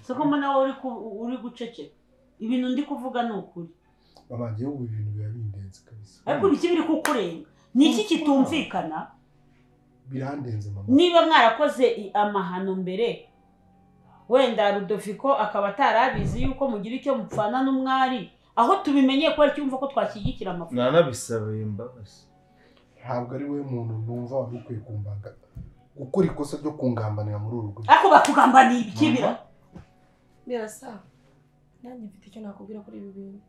soko nawe uri guceceka ibintu ndi kuvuga ni ukuri babangiye ubu ibintu biba bindenze kabisa ariko iki biri kukurenga ni iki kitumvikana birandenze mama niba mwarakoze amahano mbere wenda Rudofiko akaba atarabizi yuko mugira icyo mupfana n'umwari aho tubimenye ko ari cyumva ko twashyigikira amafaranga nanabisabiye imbabazi ntabwo ari we muntu numva wari ukwiye kumbaga gukora ikosa ryo kungambanira muri uru rugo ariko bakugambaniye ibikibira birasa nanjye mfite icyo nakubwira kuri ibi bintu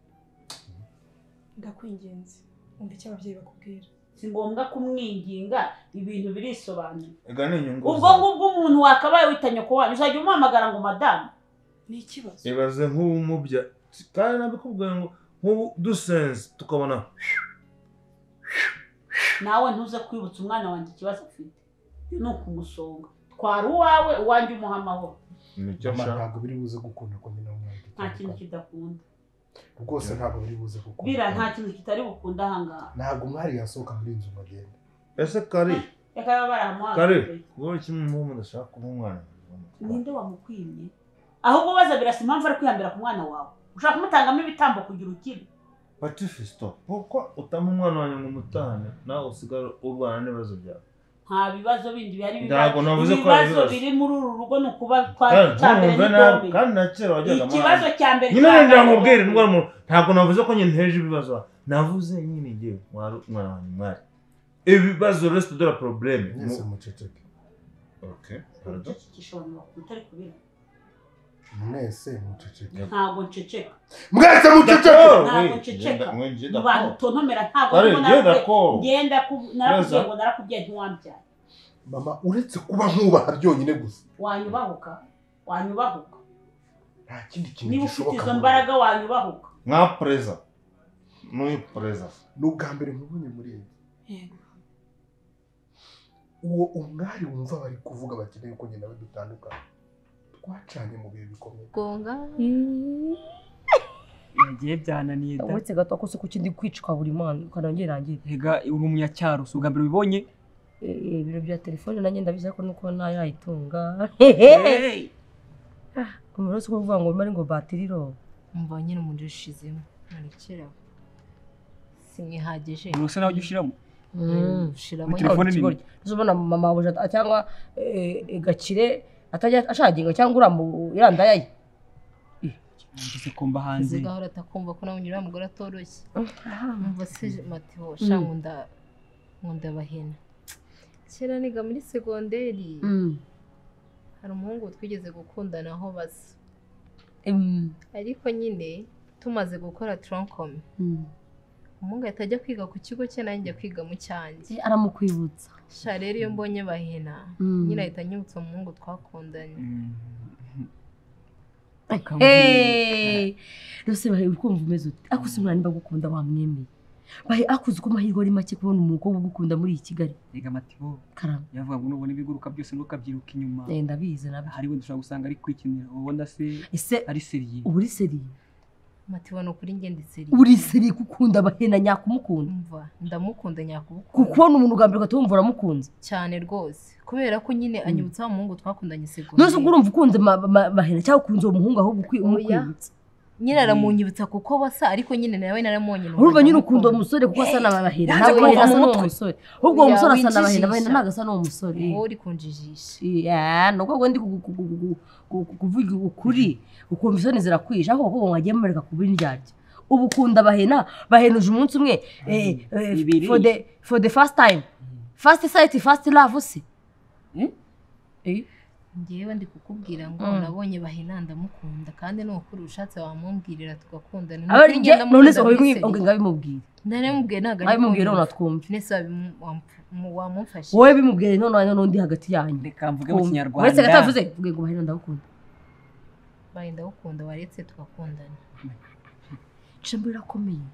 ndakwingenza umva icyo ababyeyi bakubwira si ngombwa kumwinginga ibintu birisobanuye ega ni inyungu ubwo ngubwo umuntu wakabaye witanya ko wanyu uzajya umuhamagara ngo madamu ni ikibazo ibaze nk'umubya kandi nabikubwiye ngo nk'ubu dusenze tukabona nawe ntuze kwibutsa umwana wanjye ikibazo afite ni ukumusonga twara uwawe uwanjye umuha amahoro ntabwo biri buze gukunda ko nyina w'umwana nta kintu kidakunda rwose ntabwo biri buze gukunda bira nta kintu kitari bukunda ahangaha ntabwo umwari yasohoka muri inzu ngo agende ese Kari reka baba baramuhaga Kari wowe kimwe mu mudashaka kuba umwana ninde wamukwimye ahubwo baza birasa impamvu ari kwihambira ku mwana wawe ushaka kumutangamo ibitambo kugira ukire Patifisto kuko utama umwana wanyu ngo umutahane nawe usigara urwana n'ibibazo byawe nta bibazo bindi bihari ibibazo biri muri uru rugo ni ukuba twambere n'itombe kandi na kera wajyaga ikibazo cya mbere nyine ndamubwira indwara mu ntabwo navuze ko nyine nteje ibibazo navuze nyine ngiye umwana wanyu mwari ibibazo reste de la problème mwese muceceke okay pardon utari kubira mwese muceceke ntabwo nceceka mwese muceceke ntabwo nceceka abantu tontomera ntabwo ngenda narakubwiye ngo narakubwiye ntiwambyaye mama uretse kuba nkubaha byonyine gusa wanyubahuka nta kindi kintu niba ufite izo mbaraga wanyubahuka nka preza n'uyu preza ni ubwa mbere nkubonye muri iyi uwo umwari wumva bari kuvuga bakeneye ko nyina we dutandukana twacanye mu bihe bikomeye gonga yagiye byananiye da uretse gato ko se kuki ndi kwicwa buri mwana ukanongera rangira hega uri umunyacyaro si ubwa mbere ubibonye ibiro bya telefone nanjye ndabizi ariko nuko nayayitunga umuntu wese uvuga ngo mari ngo batiri ro umva nyine umuriro ushizemo ntarekera simwihagije urusa nawe ujya ushyiramo ushiramo telefone nini uzobona mama wawe cyangwa gakire atajya ashaginga cyangwa uramu yandaye ngeze kumba hanze zigahora atakumva ko nawe nyura mugora atoroshye umva se matiho shankunda bahena kera niga muri segonderi hari umuhungu twigeze gukundana aho basa ariko nyine tumaze gukora troncome umuhungu yatajya kwiga ku kigo cye nanjye kwiga mu cyanjye aramukwibutsa sha rero iyo mbonye bahena nyine ahita anyibutsa umuhungu twakundanye rwose bahe ukumva umeze ute akuze umwana nimba gukunda wamwemeye bahe akuze uko amahirwe ari make kubona umukobwa ugukunda muri iyi Kigali rega matibo karama yavuga ngo nubona ibiguruka byose ntukabyiruka inyuma ndabizi nabi hari we dushobora gusanga ari kwikinira ubona se ari seriye uri seriye matibo no kuri ngende seriye uri seriye gukunda bahena nyakumukunda umva ndamukunda nyakubukunda kuko n'umuntu ugambira ukatumva uramukunze cyane rwose kubera ko nyine anyibutsa umuhungu twakundanye segonderi nose urumva ukunze bahena cyangwa ukunze uwo muhungu ahubwo umukwibutsa nyine aramunyibutsa kuko basa ariko nyine nawe naramonye urumva nyine ukunda umusore kuko asa n'abahera ntabwo bahera asa n'umusore ahubwo uwo musore asa n'abahera ntabwo asa n'umusore wowe uri kunjijisha nuko ngo ndi kuvuga ukuri ukumva isoni zirakwisha ariko kuko mwagiye mureka kuba indyarya ubu ukunda bahenuje umunsi umwe for the first time first sight first love se ngewe ndi kukubwira ngo nabonye bahena ndamukunda kandi n'ukuri ushatse wamumbwirira tugakundana none se ngabimubwire naramubwiye ntago ari bimubwire none twumve nese wamumfashe wowe bimubwire none n'undi hagati yanyu reka mvuge mu kinyarwanda wese gatavuze vuge ngo bahena ndagukunda ndagukunda waretse tugakundana ijambo rirakomeye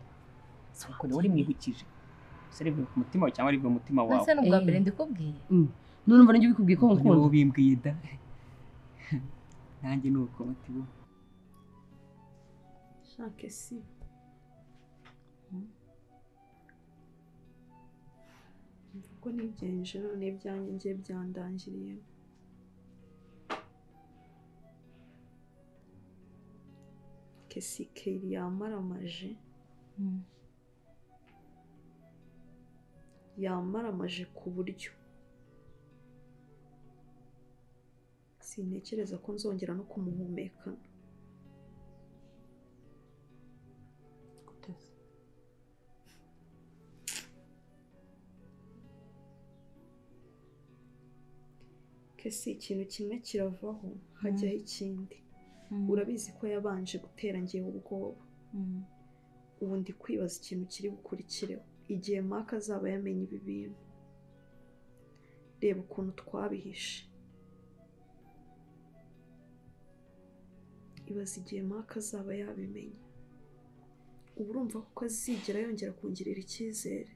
soko uri mwibukije sere ku mutima wawe cyangwa ari ku mutima wawe ese n'ubwa mbere ndikubwiye none umva n'ibyo bikubwiye ko nkukunda nibo bimbwiye da nanjye nuko matibo shake si ko nigenje none byanjye ngiye byandangiriye kesi Keri yamaramaje yamaramaje ku buryo sintekereza ko nzongera no kumuhumekana. Kesi ikintu kimwe kiravaho hajyaho ikindi. Urabizi ko yabanje gutera ngewe ubwoba. Ubu ndi kwibaza ikintu kiri bukurikireho igihe Maka azaba yamenye ibi bintu. Reba ukuntu twabihishe. Ibaza igihe Maka azaba yabimenye. Ubu urumva ko azigera yongera kungirira icyizere.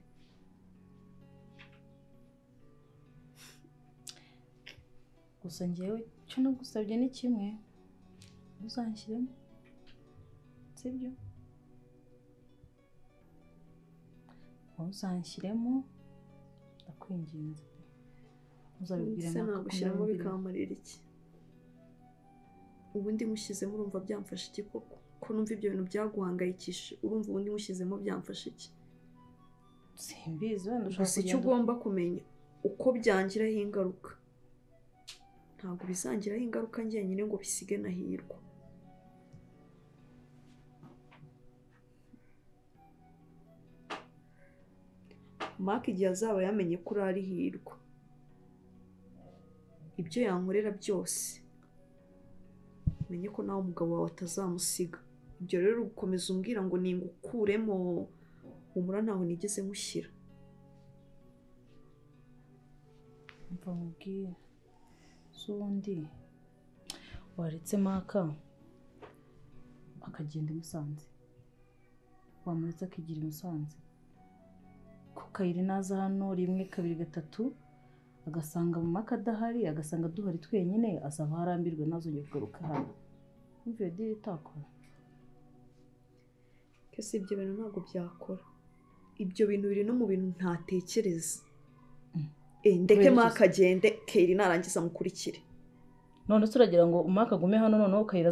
Gusa njyewe cyo nagusabye ni kimwe, uzanshyiremo, sibyo? Uzanshyiremo ndakwinginze. Uzabibwira Maka nagushyiramo bikamarira iki? Ubundi mushyizemo urumva byamfasha iki koko? Ko numva ibyo bintu byaguhangayikisha, urumva ubundi mushyizemo byamfasha iki? Simbizi wenda ushaka gusa icyo ugomba kumenya uko byangiraho ingaruka. Ntabwo bizangiraho ingaruka njyenyine ngo bisige na Hirwa. Maka igihe azaba yamenye ko uri Hirwa, ibyo yankorera byose menye ko nawe umugabo wawe atazamusiga. Ibyo rero gukomeza umbwira ngo ningukuremo, humura ntaho nigeze mushyira. mva mubwire z'ubundi waretse Maka akagenda i Musanze, wamuretse akigira i Musanze, ko Carine naza hano 1 2 3 agasanga mu Maka adahari, agasanga duhari twenyine, azaba harambirwe nazongera kugaruka hano. Mvuye dire takora kese ibyo bintu ntabwo byakora. Ibyo bintu biri no mu bintu ntatekereza. Ndeke Maka agende Carine narangiza mukurikire. None turagira ngo Maka gume hano noneho Carine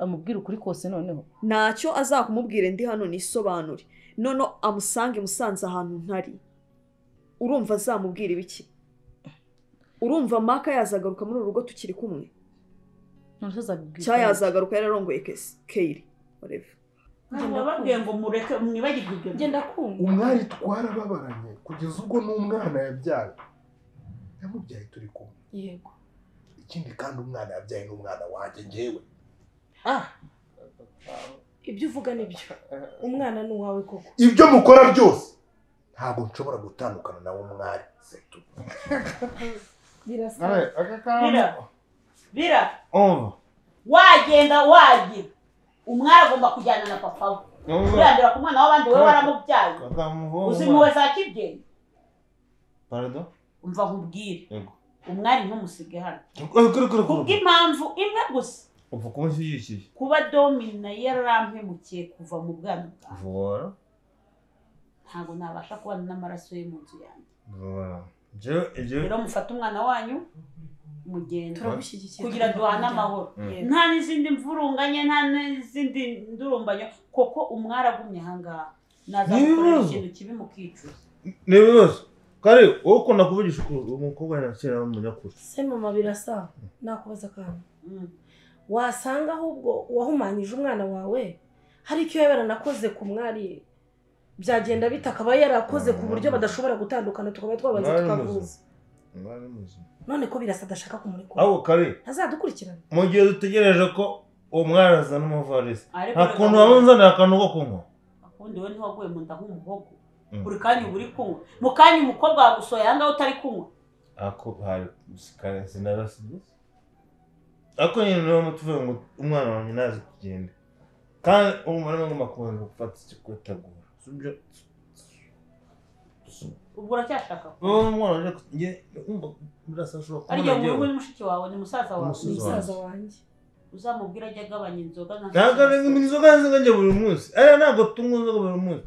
amubwira ukuri kose noneho. Ntacyo azakumubwire ndi hano nisobanure. None amusange Musanze ahantu ntari. Urumva azamubwira ibiki? Urumva Maka yazagaruka muri urugo tukiri kumwe? None azabibwira. Cyayazagaruka yararongoye kese Carine. Whatever. Bababwiye ngo mureke mwibagirwe ibyo. Genda kumva. Umwari twarababaranye kugeza ubwo n'umwana yabyaye. Yamubyaye turi kumwe. Yego. Ikindi kandi umwana yabyaye n'umwana wanjye njyewe. Ibyo uvuga nibyo. Umwana ni uwawe koko. Ibyo mukora byose ntabwo nshobora gutandukana nawe umwari. Birasa. Bira. Wagenda wagira. Umwari agomba kujyana na papa we. Urandira ku mwana w'abandi we waramubyaye. Uzimuwe za kibyeyi. Pardon? Umva nkubwire. Yego. Umwari ntumusige hano. Kubw'impamvu Impamvu imwe gusa. Upfa kumushyigikira. Kuba Domina yarampemukiye kuva mu bwana bwawe. Voilà. Ntabwo nabasha kubana n'amaraso ye mu nzu yanjye. Voilà. Rero mufata umwana wanyu mugenda Turagushyigikiye kugira duhane amahoro. Nta n'izindi mvurunganye, nta n'izindi ndurumbanyo, koko umwari agumye ahangaha nazagukorera ikintu kibi mukicuza. Nibibazo. Kare wowe ukunda kuvugisha umukobwa yakira umunyakuri. Se mama birasa nakubaza kandi. Wasanga ahubwo wahumanyije umwana wawe hari icyo yabera nakoze ku mwari byagenda bitakaba yarakoze ku buryo badashobora gutandukana tukaba twabanza tukavuza. Mwari muzima. None ko birasa adashaka kumurikura. Abo Kare Ntazadukurikirana. mu gihe dutegereje ko umwari azana umuvarisi. Hakuntu wabunzana akantu ko kunywa. Akundi we ntiwaguye mu nda nk'umuhogo. Buri kanya uri kunywa. Mu kanya umukobwa wagusoya ahangaha utari kunywa. Ako hari Kare sinarasize. Ako nyine niyo mutuvuye ngo umwana wanjye nazi kugenda. Kandi umwana ngo makunze gufata ikikwetegura. Sibyo. Ubwo uracyashaka ko Umwana nje birasashobora ari yo muri mushiki wawe ni musaza wawe. Musaza wanjye. Uzamubwira ajya agabanya inzoga na ntabwo ari inzoga nzinga buri munsi. Ntabwo tunywa inzoga buri munsi.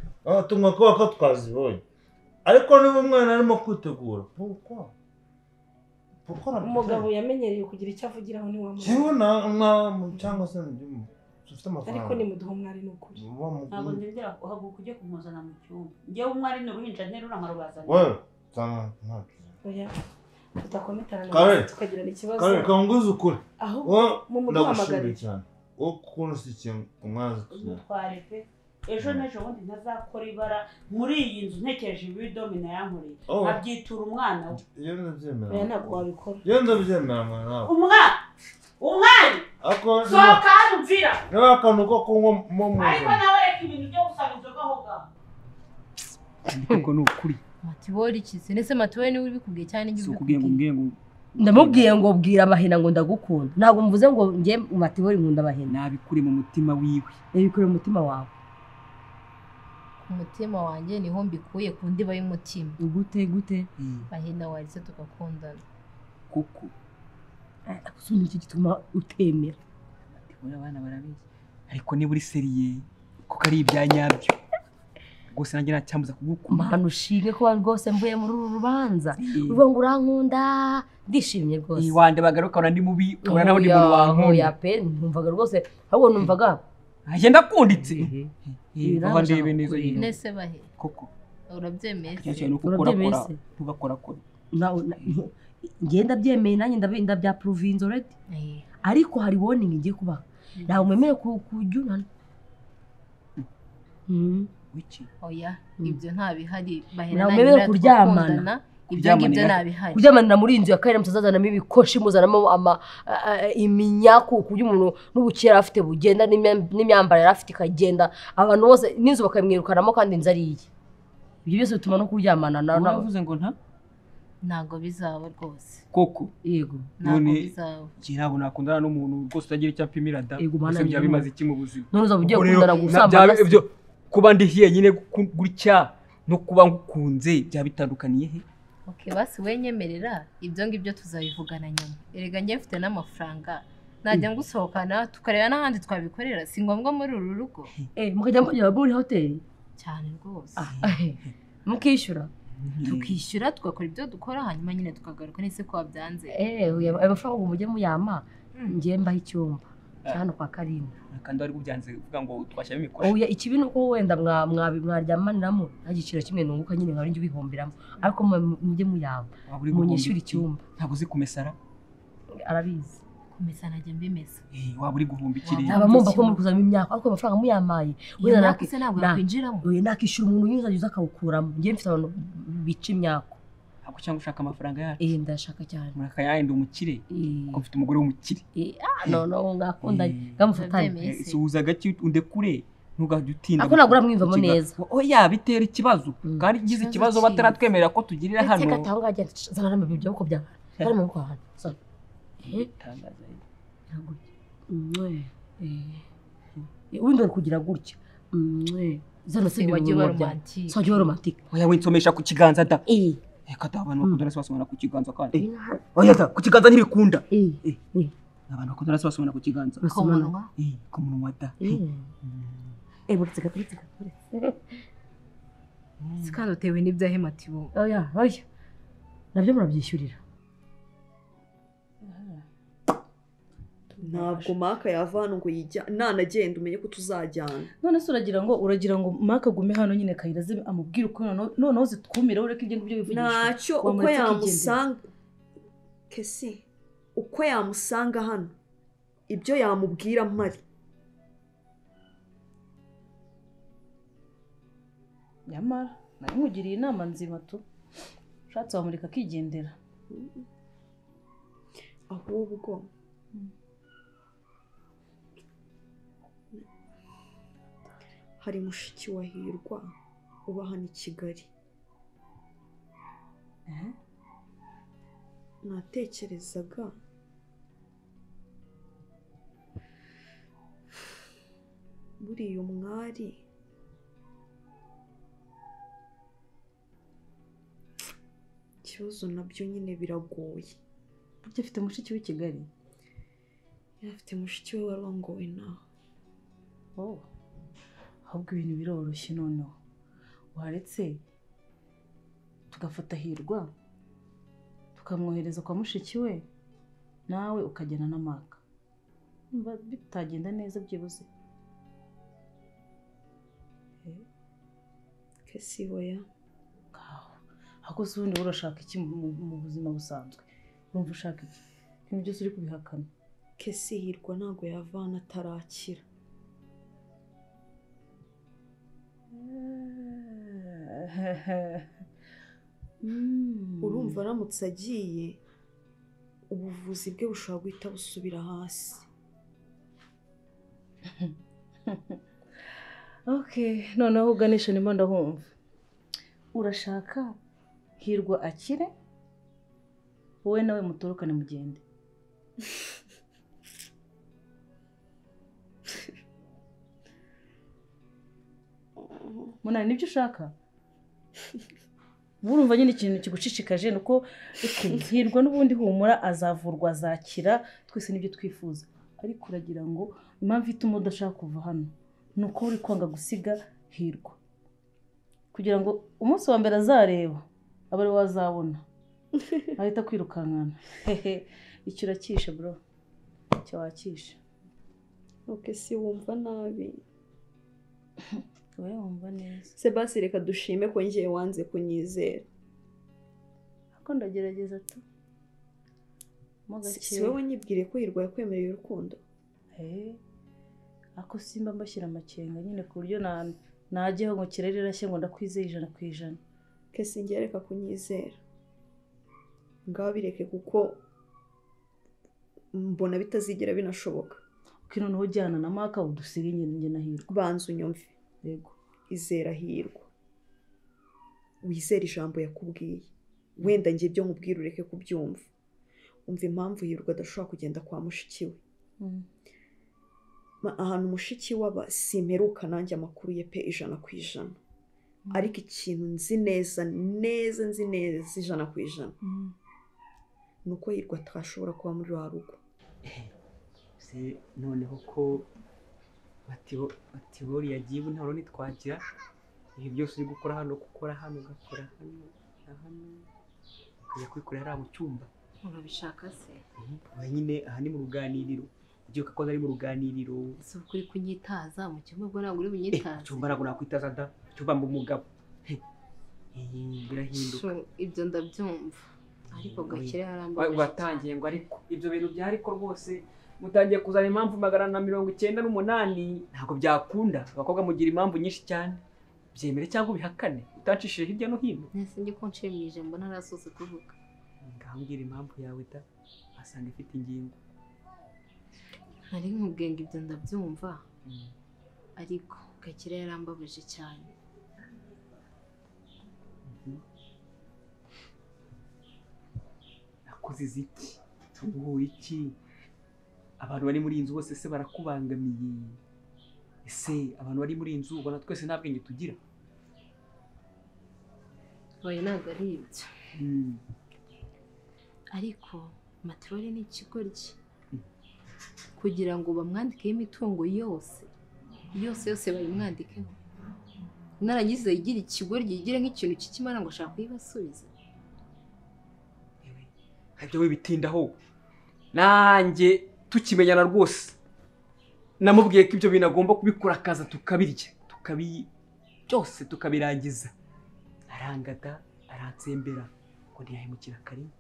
Tunywa ko twazibonye. Ariko niba umwana arimo kwitegura Umugabo yamenyereye kugira icyo avugiraho ni wamubona. Kiwe na cyangwa se dufite amafaranga ariko ni muduha umwari n'ukuri ntabwo ndengera uhaguruka ujye kumuzana mu cyumba njyewe umwari ni uruhinja nterura nkarubazana wewe sana oya tutakometana Carine, na tukagira ikibazo Carine kanguze ukuri aho mu ndagushimiye muduhamagara cyane wo kuno si ikintu umwazi udutware pe ejo n'ejo bundi ntazakora ibara muri iyi nzu ntekereje ibi domina yankoreye abyitura umwana we iyo ndabyemera oya ntabwo wabikora iyo ndabyemera mwana nawe umwari sohoka hano mvira niba akantu ko kunywa mu ariko nawe reka ibintu byo gusaba inzoga aho ngaho ariko ni ukuri matibori kise nese matibori niwe ubikubwiye cyane n'ibyo ubikubwiye ngo ndamubwiye ngo bwira abahena ngo ndagukunda ntabwo mvuze ngo njye matibori nkunda abahena nabikure mu mutima wiwe nabikure mu mutima wawe umutima wanjye niho mbikuye ku ndiba y'umutima gute bahena waritse tugakundana kuko ni iki gituma utemera matibori abana barabizi ariko niba uri seriye kuko ari ibya nyabyo rwose nanjye nacyambuza kugukunda mpano ushimwe ko rwose mvuye muri uru rubanza uvuga ngo urankunda ndishimye rwose wande bagaruka urandi mubi ubona naho ndi muntu wankunda pe numvaga rwose ahubwo numvaga agenda akunditse aho ndebe neza nese bahe koko urabyemeye cyane nuko tugakora ngenda byemeye nanjye ndabya province already ariko hari warning ngiye kubaha ntabwo mwemere kujyunana wiki oya ibyo nta bihari bahena ntabwo mwemere kuryamana ibyo ngibyo nta bihari kuryamanira muri inzu ya Carine mutazazanamo ibikoshi muzanamo iminyaku ku by'umuntu n'ubukera afite bugenda n'imyambarire afite ikagenda abantu bose n'inzu bakamwirukanamo kandi inzu ari iye ibyo byose bituma no kuryamana navuze ngo ntabwo bizaba rwose koko yego ntabwo bizaba ntabwo nakundana n'umuntu rwose utagira icyo apimira da ese byaba bimaze iki mu buzima none uzaba ugiye gukundana gusambana kuba ndihiye nyine gutya no kuba ngukunze byaba bitandukaniye he basi wenyemerera ibyo ngibyo tuzabivugana nyuma erega njye mfite n'amafaranga najya ngusohokana tukareba n'ahandi twabikorera si ngombwa muri uru rugo mukajya mujya muri hoteli cyane rwose mukishyura tukishyura tugakora ibyo dukora hanyuma nyine tukagaruka nese ko wabyanze amafaranga ngo mujye muyama ngiye mbaho icyumba hano kwa Carine kandi wari ubyanze uvuga ngo twashyamo imikoshi oya ikibi nuko wenda mwaryamaniramo nta giciro kimwe nunguka nyine nkaba njye ubihomberamo ariko mujye muyama munyishyura icyumba ntabwo uzi kumesara arabizi kumesa najya mbimesa waba uri guhumba ikiri abamumva ko muri kuzamo imyaka ariko amafaranga muyamaye wenda nakise ntabwo yakwinjiramo nakishyura umuntu unyuza akawukuramo njye mfite abantu bica imyaka ako cyangwa ushaka amafaranga yacu ndashaka cyane murakayahenda umukire kuko mfite umugore w'umukire no ngakundanye ngamufatanye suhuza gake undekure ntugajye utinda ako ntabwo uramwimvamo neza oya bitera ikibazo kandi gize ikibazo bataratwemerera ko tugirira hano reka taho ngajya zana n'amabi byo uko byaba bari mu kwa hano so tangaza ubundi uri kugira gutya zano se wagiye romantique so wagiye romantique oya winsomesha ku kiganza da reka da abantu bakundana basomana ku kiganza kandi oya da ku kiganza ntibikunda abantu bakundana basomana ku kiganza ku munwa da buretse kandi utewe n'ibyahe matibo oya nabyo murabyishyurira ntabwo maka yava hano ngo nanagenda umenye ko tuzajyana none se uragira ngo maka agume hano nyine Kayiraze amubwire uko noneho zitwumira ureke ibyo ngibyo bivugisha ntacyo uko yamusanga kesi uko yamusanga hano ibyo yamubwira mpari nyamara nari mugiriye inama nzima tu ushatse wamureka akigendera ahubwo hari mushiki wa Hirwa uba hano i Kigali natekerezaga buriya umwari ikibazo nabyo nyine biragoye burya afite mushiki w'i Kigali afite mushiki we warongowe nawe ahubwo ibintu biroroshye noneho waretse tugafata Hirwa tukamwohereza kwa mushiki we nawe ukajyana na maka bitagenda neza byibuze kesi hoya ahubwo se ubundi urashaka iki mu buzima busanzwe urumva ushaka iki ibintu byose uri kubihakana kesi Hirwa ntabwo yavana atarakira urumva aramutse agiye ubuvuzi bwe bushobora guhita busubira hasi okay noneho uganisha nimo ndahumva urashaka Hirwa akire wowe nawe mutorokane mugende Munani nibyo ushaka urumva nyine ikintu kigushishikaje nuko Hirwa n'ubundi humura azavurwa azakira twese nibyo twifuza ariko uragira ngo impamvu ituma udashaka kuva hano nuko uri kwanga gusiga Hirwa kugira ngo umunsi wa mbere azareba abari wazabona ahita kwirukankana icyo urakishe bro icyo wakishe okay si wumva nabi wowe wumva neza Sebasi reka dushime ko ngiye wanze kunyizera ako ndagerageza tu si wowe nyibwire ko Hirwa yakwemereye urukundo ako simba mbashyira amakenga nyine ku buryo najyeho ngo kirarira shye ngo ndakwizeye 100%. Kesi ngiye reka kunyizera ngaho bireke kuko mbona bitazigera binashoboka kino noho jyana na maka udusige njye na Hirwa banza unyumve yego izera Hirwa wizera ijambo yakubwiye wenda ngiye byo nkubwira ureke kubyumva umva impamvu Hirwa adashobora kugenda kwa mushikiwe ahantu mushiki waba simperuka nanjye amakuru ye pe 100%. Ariko ikintu nzi neza 100% nuko Hirwa atashobora kuba muri wa rugo se noneho ko batibori yagiye ntaro nitwagira ibi byose uri gukora hano gukora hano gakora hano kujya kwikorera ari mu cyumba urabishaka se nyine aha ni mu ruganiriro ugiye ko ari mu ruganiriro so kuri kunyitaza mu cyumba bwo ntabwo uri bunyitaza cyumba ntabwo nakwitaza da cyumba mu mugabo birahinduka ibyo ndabyumva ariko gakire haramba watangiye ngo ariko ibyo bintu byari ko rwose mutangiye kuzana impamvu 198 ntabwo byakunda abakobwa mugira impamvu nyinshi cyane byemere cyangwa ubihakane utancishije hirya no hino nese ngiye ko nshimije mbona narasose kuvuga ngambwira impamvu yawe da asanga ifite ingingo hari nk'ubwenge ibyo ndabyumva ariko gakire yarambabaje cyane nakoze ziki ubu iki abantu bari muri inzu bose se barakubangamiye ese abantu bari muri inzu ubona twese nta bwenge tugira oya ntabwo ari ibyo ariko matrole ni ikigoryi kugira ngo bamwandikeho imitungo yose bayimwandikeho narangiza yigira ikigoryi yigire nk'ikintu kikimara ngo ashaka kuyibasubiza ibyo wibitindaho nanjye tukimenyana rwose namubwiye ko ibyo bintu agomba kubikora akaza tukabirya byose tukabirangiza arangata aransembera ngo ntiyahemukira Carine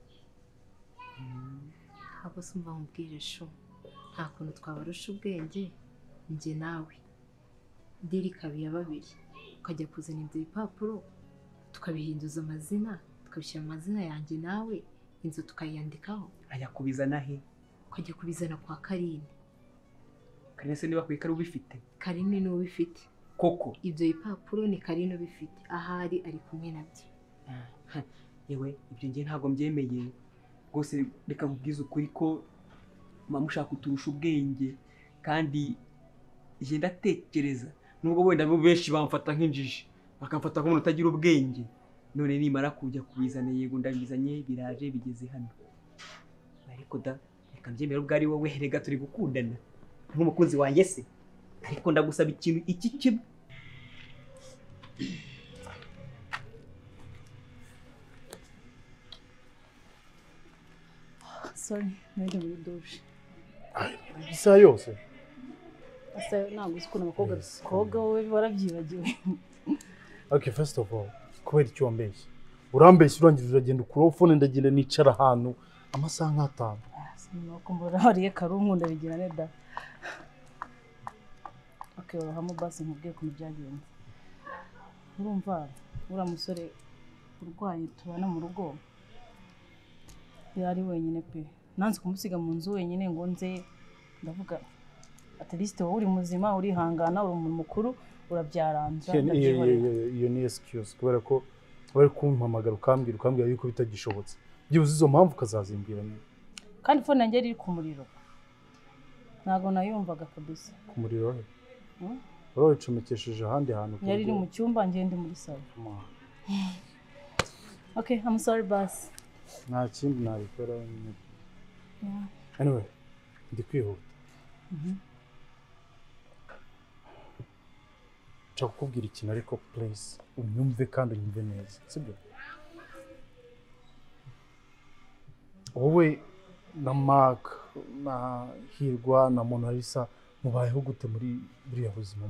ntabwo se umva mubwire sho nta kuntu twabarusha ubwenge njye nawe diri kabiya babiri ukajya kuzana ibyo bipapuro tukabihinduza amazina tukabishyira amazina yanjye nawe inzu tukayandikaho ajya kubizana he ukajya kubizana kwa Carine se niba kwika ubifite Carine ni ubifite koko ibyo bipapuro ni Carine ubifite ahari ari kumwe nabyo yewe ibyo ngiye ntabwo mbyemeye rwose reka nkubwize ukuri ko mama ushaka kuturusha ubwenge kandi igihe ndatekereza nubwo wenda benshi bamfata nk'injiji bakamfata nk'umuntu utagira ubwenge none nimara kujya kubizana yego ndabizanye biraje bigeze hano ariko da reka mbyemere ubwo ari wowe rega turi gukundana nk'umukunzi wanjye se ariko ndagusaba ikintu iki kimwe sorry nari muri douche isaha yose asa ntabwo uzi ukuntu abakobwa koga wowe warabyibagiwe Okay, first of all, kubera icyo wambeshye. Urambeshye urangije uragenda ukuraho phone ndagenda nicara ahantu amasaha nk'atanu. Nuko mbona hariye karunkunda bigira neda. Okay, urahamu basi nkubwiye ko byagenze. Urumva ura musore urwaye tubana mu rugo. Yari wenyine pe. Nanze kumusiga mu nzu wenyine ngo nze ndavuga at least wowe uri muzima uri hangana uri umuntu mukuru urabyaranza. Iyo ni excuse kubera ko bari kumpamagara ukambwira yuko bitagishobotse. Byibuze izo mpamvu kazazimbwira ni. Kandi phone yanjye iri ku muriro. Ntago nayumvaga kabisa. Ku muriro he? Oro icomekesheje ahandi hantu. Yari iri mu cyumba ngende muri salo. Okay, I'm sorry boss. Nta kindi nabikora. Anyway, ndi kwihuta. Nshaka kukubwira ikintu ariko please unyumve kandi unyumve neza. Sibyo? Wowe na Mark na Hirwa na Monalisa mubayeho gute muri buriya buzima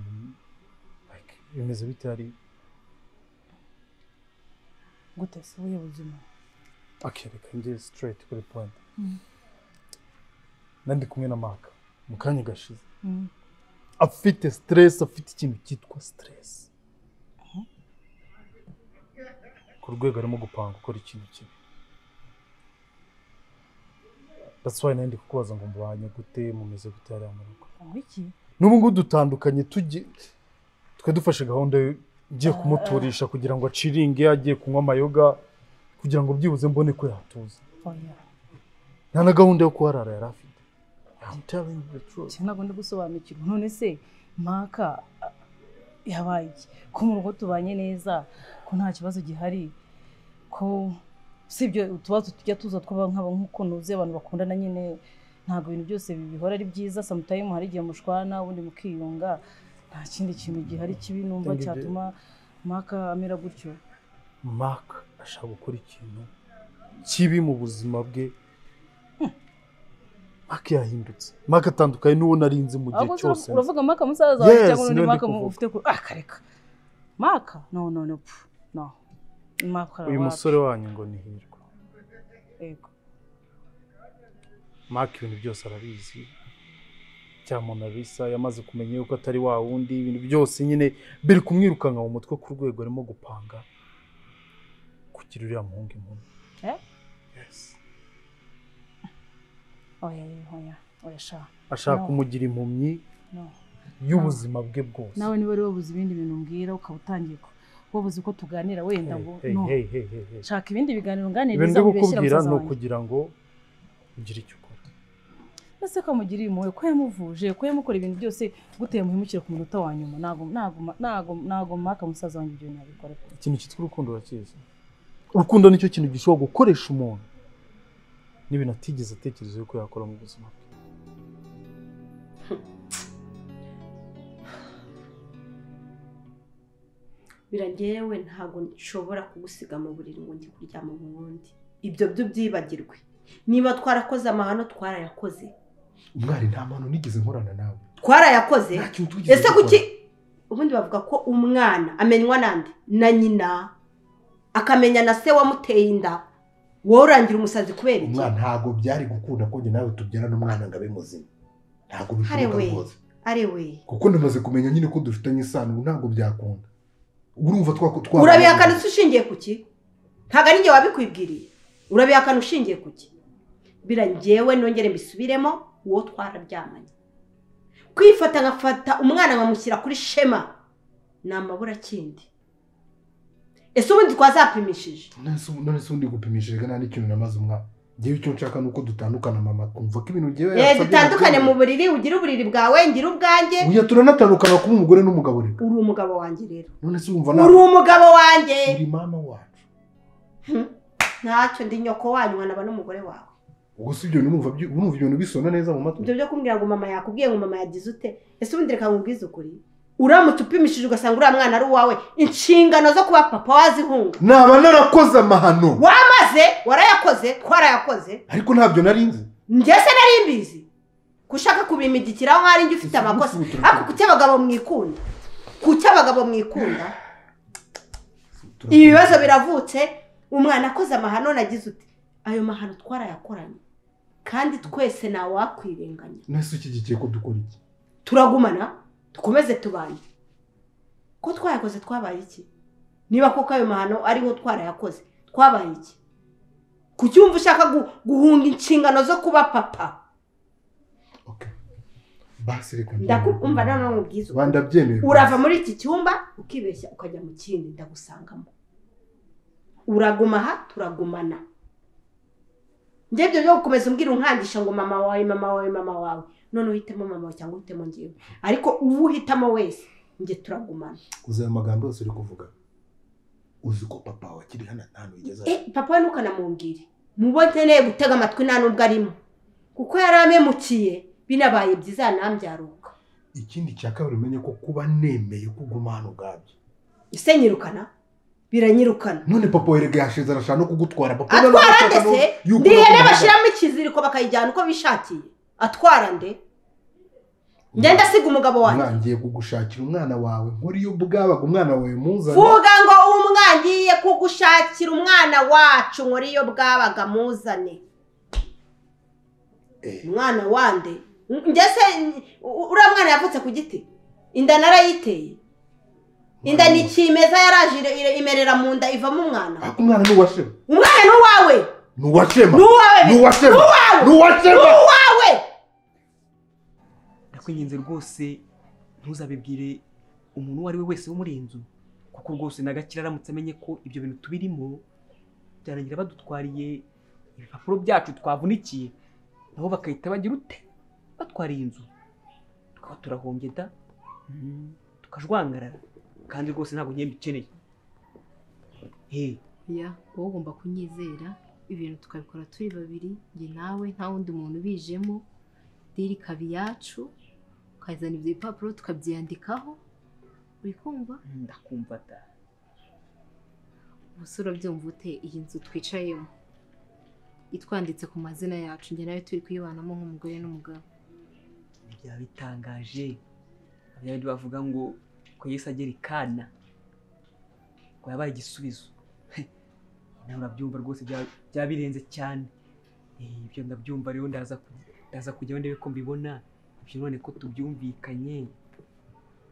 like bimeze bite ari gute se ubuye buzima? Okay, reka njye straight kuri point. Nandi kumwe na Mark mu kanya gashize. Afite stress, afite ikintu cyitwa stress. Ku rwego arimo gupanga ukora ikintu kibi. That's why nandi kukubaza ngo mbanye gute mumeze gute ari amaruko. Iki? N'ubu ngo dutandukanye twe dufashe gahunda ngiye kumuturisha kugira ngo aciringe agiye kunywa amayoga kugira ngo byibuze mbone ko yatuza. Nta na gahunda yo kuharara yari afite. I'm telling you the truth. Ntabwo ndi gusobanukirwa. None se Maka yabaye ko mu rugo tubanye neza ko nta kibazo gihari ko sibyo utubazo tujya tuza twaba nk'uko nuze abantu bakundana nyine ntabwo ibintu byose bibihora ari byiza. Sometimes hari igihe mushwana ubundi mukiyunga nta kindi kintu gihari kibi numva cyatuma Maka amera gutyo. Mark ashaka gukora ikintu kibi mu buzima bwe. Mark yahindutse. Mark atandukanye n'uwo narinze mu gihe cyose. Uravuga Mark musaza wawe cyangwa n'undi Mark ufite ko kareka. Mark no. Mark uyu musore wanyu ngo ni Hirwa. Yego. Mark ibintu byose arabizi. Cya Monalisa yamaze kumenya yuko atari wa wundi ibintu byose nyine biri kumwirukanka mu mutwe ku rwego arimo gupanga kugira uriya muhungu impundu. Yes. Oya sha. Ashaka kumugira impumyi y'ubuzima bwe bwose. Nawe niba ari wabuze ibindi bintu mbwira ukabutangiye ko wabuze ko tuganira wenda ngo no. Shaka ibindi biganiro nganiriza bibeshyira musaza wanjye. No kugira ngo ugire icyo ukora. Ese ko mugiriye impuhwe ko yamuvuje ko yamukora ibintu byose guteye muhimukire ku munota wa nyuma nago Maka musaza wanjye ibyo nabikora. Ikintu cyitwa urukundo urakizi. Urukundo nicyo kintu gishobora gukoresha umuntu n'ibintu atigeze atekereza yuko yakora mu buzima bwe. Birangewe ntago nshobora kugusiga mu buriri ngo njye kuryama mu wundi. Ibyo byo byibagirwe. Niba twarakoze amahano twarayakoze. Umwari nta mpano nigeze nkorana nawe. Twarayakoze. Ese kuki ubundi bavuga ko umwana amenywa nande na nyina akamenya na se wamuteye inda. Wowe urangira umusazi kubera iki? Umwana ntago byari gukunda ko njye nawe tubyarana umwana ngabe muzima. Ntago bishoboka rwose. Arewe. Kuko ndamaze kumenya nyine ko dufitanye isano ntago byakunda. Urumva twako urabihakana ushingiye kuki? Ntago ari njye wabikwibwiriye. Urabihakana ushingiye kuki? Birangewe nongere mbisubiremo uwo twararyamanye. Kwifata ngafata umwana nkamushyira kuri shema ni amabura kindi. Ese ubundi twazapimishije? None se undi gupimishije gana n'ikintu namaze umwana. Ngiye icyo nshaka nuko dutandukana mama kumva ko ibintu ngiye yasabye. Dutandukane mu buriri ugira uburiri bwawe ngira ubwanjye. Uya turanatandukana kuba umugore n'umugabo reka. Uri umugabo wanjye rero. None se umva na. Uri umugabo wanjye. Uri mama wacu. Ntacyo ndi nyoko wanyu naba n'umugore wawe. Ubwo si ibyo numva ibintu bisona neza mu matwi. Ibyo byo kumbwira ngo mama yakubwiye ngo mama yagize ute? Ese ubundi reka nkubwize ukuri. Uramutse upimishije ugasanga uriya mwana ari uwawe inshingano zo kuba papa wazihunga. Naba narakoze amahano. Wamaze warayakoze twarayakoze. Ariko ntabyo narinzi. Njye se nari mbizi. Kushaka kubimigikiraho nk'ari njye ufite amakosa. Ariko kuki abagabo mwikunda? Kuki abagabo mwikunda? ibibazo biravutse umwana akoze amahano nagize uti ayo mahano twarayakoranye kandi twese nawe wakwirenganya nese ukigiye ko dukora iki turagumana dukomeze tubanye ko twayakoze twabaye iki niba koko ayo mahano ariho twarayakoze twabaye iki kucyumva ushaka guhunga inshingano zo kuba papa basi reka ndakumva none nkubwiza bandabyemeye urava muri iki cyumba ukibeshya ukajya mu kindi ndagusangamo uraguma aha turagumana njye byo gukomeza umbwira unkangisha ngo mama wawe none uhitemo mama wawe cyangwa uhitemo ngewe ariko ubu uhitamo wese njye turagumana uzaye amagambo yose uri kuvuga uzi ko papa wawe akiri hano yigeze papa we ntukanamubwire muboteneye gutega amatwi nta nubwo arimo kuko yari amemukiye binabaye byiza nambyaruka ikindi cya kabiri umenye ko kuba nemeye kuguma hano ubwabyo ise nyirukana biranyirukana none papa werege yashize arashaka no kugutwara papa atwara ndetse ndihene bashyiramo ikiziriko bakayijyana uko bishakiye atwara nde ngenda siga umugabo wanjye ngiye kugushakira umwana wawe nkuriyo bwabaga umwana wawe muzana vuga ngo umwangiye kugushakira umwana wacu nkuriyo bwabaga muzane umwana wande ngese uriya mwana yavutse ku giti inda narayiteye inda ni kimeza yaraje imerera mu nda ivamo umwana umwana n'uwashema umwana n'uwawe n'uwashema ndakwinginze rwose ntuzabibwire umuntu uwo ari we wese wo muri inzu kuko rwose nagakira aramutse amenye ko ibyo bintu tubirimo byarangira badutwariye ibipapuro byacu twavunikiye nabo bakahita bagira ute batwariye inzu tukaba turahombye da tukajwangarara kandi rwose ntabwo ngiye mbikeneye wowe ugomba kunyizera ibintu tukabikora turi babiri njye nawe nta wundi muntu ubijemo diri ikaba iyacu ukazana ibyo bipapuro tukabyandikaho uri kumva ndakumva da ubusore byumva ute iyi nzu twicayemo itwanditse ku mazina yacu njye nawe turi kuyibanamo nk'umugore n'umugabo byaba bitangaje abandi bavuga ngo ko Yesu agera ikana ngo yabaye igisubizo nawe urabyumva rwose byaba birenze cyane ibyo ndabyumva rero ndaza kujyaho ndebe ko mbibona ibyo none ko tubyumvikanye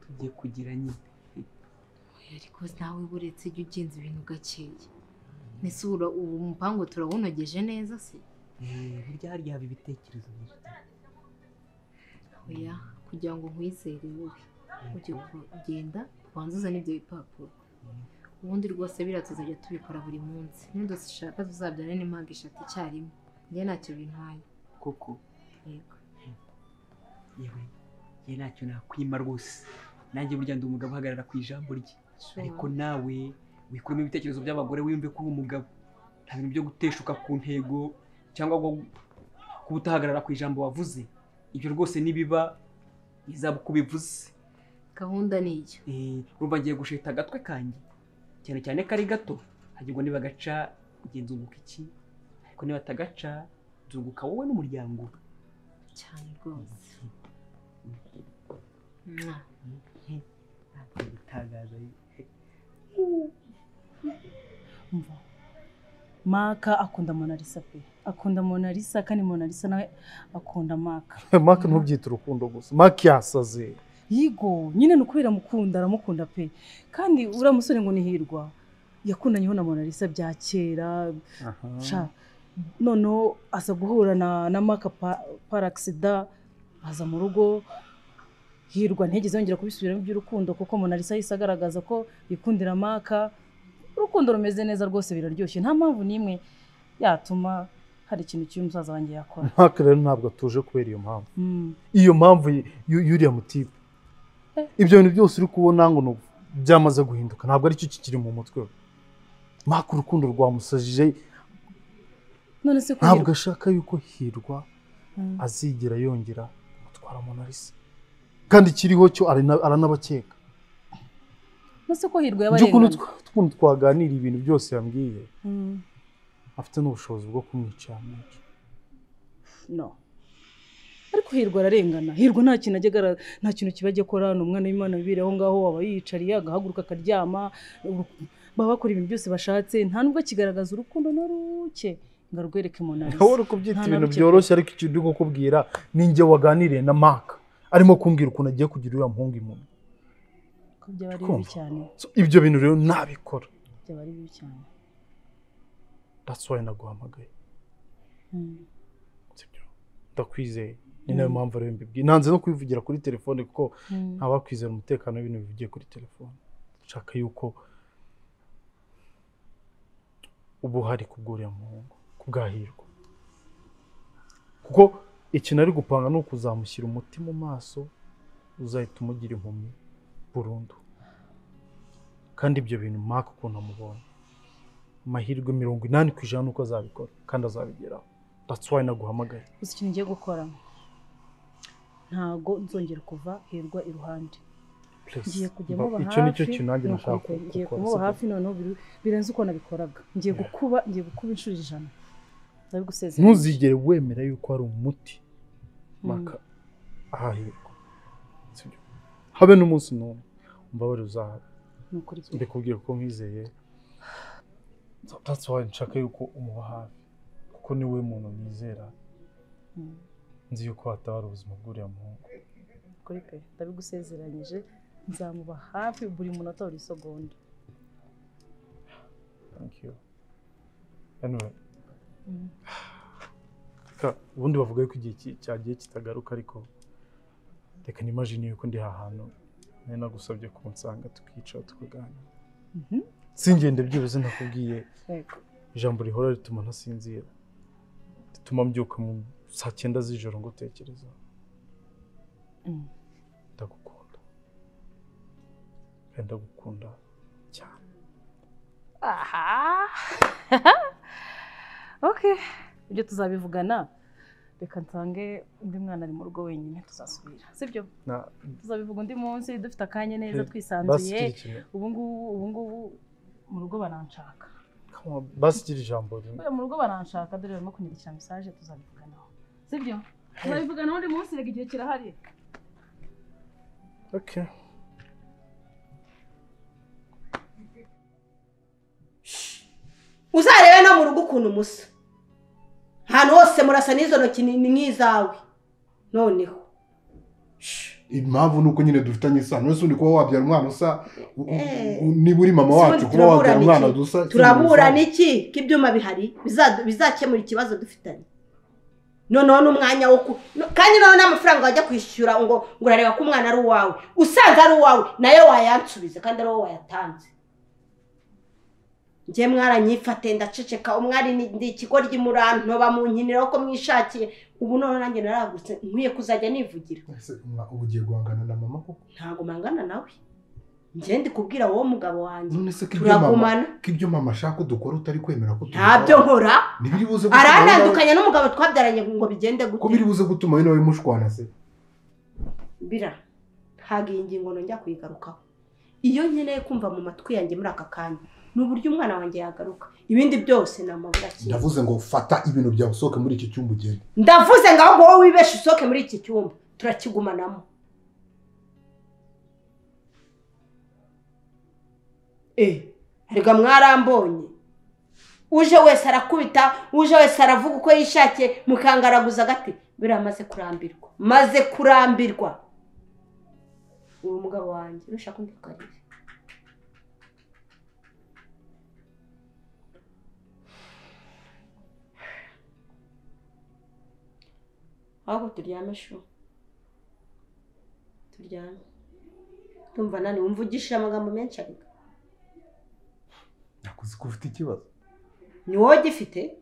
tugiye kugira nyine ariko nawe buretse jya ugenza ibintu gakeya nese ubu mupango turawunogeje neza se burya hariya haba ibitekerezo byinshi kugira ngo nkwizere wowe ujye kugenda ubanza uzane ibyo bipapuro ubundi rwose biriya tuzajya tubikora buri munsi nidushaka tuzabyara n'impanga eshatu icyarimwe njye ntacyo bintwaye koko yego yewe ntacyo nakwima rwose nanjye burya ndi umugabo uhagarara ku ijambo rye ariko nawe wikuramo ibitekerezo by'abagore wiyumve ko uri umugabo nta bintu byo guteshuka ku ntego cyangwa kuba utahagarara ku ijambo wavuze ibyo rwose nibiba bizaba uko bivuze gahunda ni iyo urumva ngiye gusheta agatwe kanjye cyane cyane kari gato hagirwa niba gaca ugenza unguka iki ariko niba atagaca nzunguka wowe n'umuryango cyane rwose ntabwo bitangaza Maka akunda Monalisa pe akunda Monalisa kandi Monalisa nawe akunda Maka Maka ntubyita urukundo gusa Maka yasaze yigo nyine nukubera mukunda aramukunda pe kandi uriya musore ngo ni Hirwa yakundanyeho na Monalisa bya kera noneho aza guhura na Maka par accident aza mu rugo Hirwa ntigeze yongera kubisubiramo by'urukundo kuko Monalisa yise agaragaza ko yikundira Maka urukundo rumeze neza rwose biraryoshye nta mpamvu nimwe yatuma hari ikintu cy'umusaza wanjye yakora Maka rero ntabwo atuje kubera iyo mpamvu yuriya mutipe ibyo bintu byose uri kubona ngo byamaze guhinduka ntabwo ari cyo kikiri mu mutwe Maka urukundo rwamusajije none se ntabwo ashaka yuko Hirwa azigera yongera gutwara Monalisa kandi kiriho cyo aranabakeka nose ko Hirwa yabarengana ukuntu twaganira ibintu byose yambwiye afite n'ubushobozi bwo kumwica no ariko Hirwa ararengana Hirwa nta kintu kibajye akora ni umwana w'Imana wibire aho ngaho aba yiyicariye agahaguruka akaryama baba bakora ibintu byose bashatse nta nubwo kigaragaza urukundo na ruke ngo arwereke Monalisa wowe uri kubyita ibintu byoroshye ariko icyo ndi kukubwira ni njye waganiriye na Mark arimo kumbwira ukuntu agiye kugira uriya muhungu imuntu ko byaba ari bibi cyane ibyo bintu rero nabikora byaba ari bibi cyane that's why naguhamagaye sibyo ndakwizeye ni nayo mpamvu rero mbibwiye nanze no kwivugira kuri telefone kuko ntabakwizera umutekano w'ibintu bivugiye kuri telefone nshaka yuko ubu hari kubwuriya muhungu kubwahirwa kuko ikintu ari gupanga ni ukuzamushyira umuti mu maso uzahita umugira impumyi burundu kandi ibyo bintu Mark ukuntu amubonye amahirwe 80% nuko azabikora kandi azabigeraho that's why naguhamagaye uzi ikintu ngiye gukora ntago nzongera kuva Hirwa iruhande ngiye kujya muba hafi icyo nicyo kintu nanjye nashaka ngiye kumuba hafi noneho birenze uko nabikoraga ngiye gukuba inshuro 100 ndabigusezeranya ntuzigere wemera yuko ari umuti Mark ahahirwa sibyo habe n'umunsi n'umwe mbabare uzahaba nukuri ndikubwira ko nkwizeye that's why nshaka yuko umuba hafi kuko niwe muntu nizera nzi yuko hatabara ubuzima bw'uriya muhungu kuri pe ndabigusezeranyije nzamuba hafi buri munota buri segonda thank you anyway ubundi bavuga yuko igihe cyagiye kitagaruka ariko reka nimagine yuko ndi hahantu nari nagusabye kunsanga tukicara tukaganira singende byibuze nakubwiye ijambo rihora rituma ntasinzira rituma mbyuka mu saa 9 z'ijoro ngo tekereza ndagukunda kandi ndagukunda cyane aha okay ibyo tuzabivugana reka nsange undi mwana ari mu rugo wenyine tuzasubira sibyo tuzabivuga undi munsi dufite akanya neza twisanzuye ubu ngubu mu rugo baranshaka basigira ijambo rimwe mu rugo baranshaka dore barimo kunyandikira message tuzabivuganaho sibyo tuzabivuganaho undi munsi rega igihe kirahari okay uzarebe no mu rugo ukuntu musa ahantu hose murasa n'izo ntoki ni nk'izawe noneho impamvu nuko nyine dufitanye isano wese undi kuba wabyara umwana usa niba uri mama wacu kuba wabyara umwana dusa turabura niki k'ibyuma bihari bizakemura ikibazo dufitanye noneho n'umwanya wo kandi noneho n'amafaranga wajya kwishyura ngo urareba ko umwana ari uwawe usanze ari uwawe nayo wayansubiza kandi ari wowe wayatanze njye mwaranyifate ndaceceka umwari ndi ikigoryi murantoba mu nkiniro ko mwishakiye ubu none nanjye naragutse nkwiye kuzajya nivugira ubu ugiye guhangana na mama koko ntago mangana nawe njye ndi kubwira wowe mugabo wanjye none se turagumana k'ibyo mama ashaka dukora utari kwemera ko ntabyo nkora ntibiribuze aranandukanya n'umugabo twabyaranye ngo bigende gute ko biribuze gutuma we nawe mushwana se bira ntago iyi ngingo nongera kuyigarukaho iyo nkeneye kumva mu matwi yanjye muri aka kanya n'uburyo umwana wanjye yagaruka ibindi byose namabura cyane ndavuze ngo fata ibintu byawe usohoke muri iki cyumba ugende ndavuze ngo ahubwo wowe wibeshe usohoke muri iki cyumba turakigumanamo rega mwarambonye uje wese arakubita uje wese aravuga uko yishakiye mukangaraguza agati biramaze kurambirwa maze kurambirwa uwo mugabo wanjye ushaka undi Carine aho turyame sho turyame tumva nani umvugisha amagambo menshi ariko nakuzi ko ufite ikibazo ni wowe gifite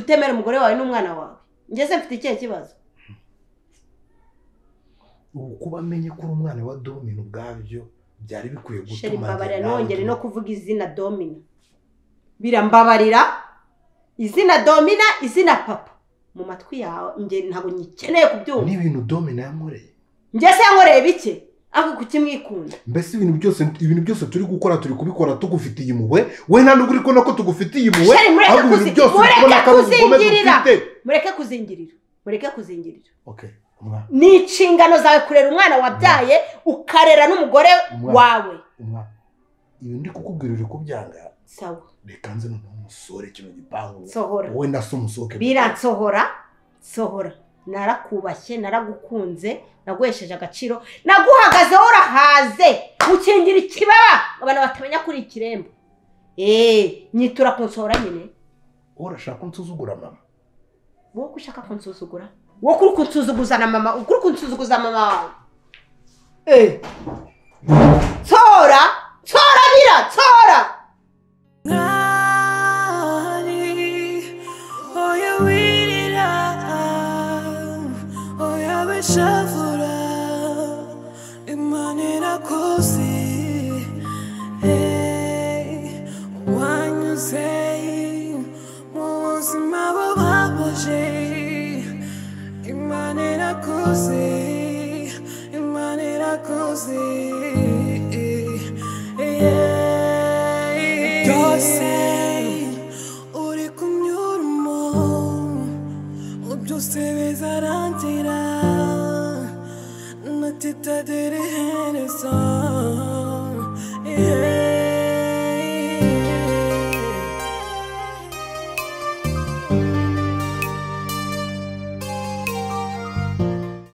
utemera umugore wawe n'umwana wawe ngeze mfite ikihe kibazo ubu kuba amenye ko uri umwana wa Domino ubwabyo byari bikwiye gutuma sheri mbabarira nongere no kuvuga izina Domino birambabarira izina Domina izina papa mu matwi yawe nge ntabwo nyikeneye kubyumva n'ibintu Domino yankoreye nge se yankoreye bike ako kukimwikunda mbese ibintu byose turi gukora turi kubikora tugufitiye impuhwe we nta nubwo uri kubona ko tugufitiye impuhwe ahubwo ibintu byose ubona ko mureke kuzingirira okay ni inshingano zawe kurera umwana wabyaye ukarera n'umugore wawe iyo ndi kukubwira uri kubyanga sawa reka nze noneho umusore kino gipangu sohora wowe ndase umusohoke biransohora sohora narakubashye naragukunze naguhesheje agaciro naguhagazeho urahaze ukingira ikibaba abantu batamenya kuri ikirembo nyitura kunsohora nyine urashaka kunsuzugura mama wowe ushaka kunsuzugura wowe kuri kunsuzuguza na mama ukuri kunsuzuguza mama wawe tora bira tora shavura imanira kosi wanyuze mu buzima bubabaje imanira kosi byose uri kumyuramo byose bizarangira natitadere herezo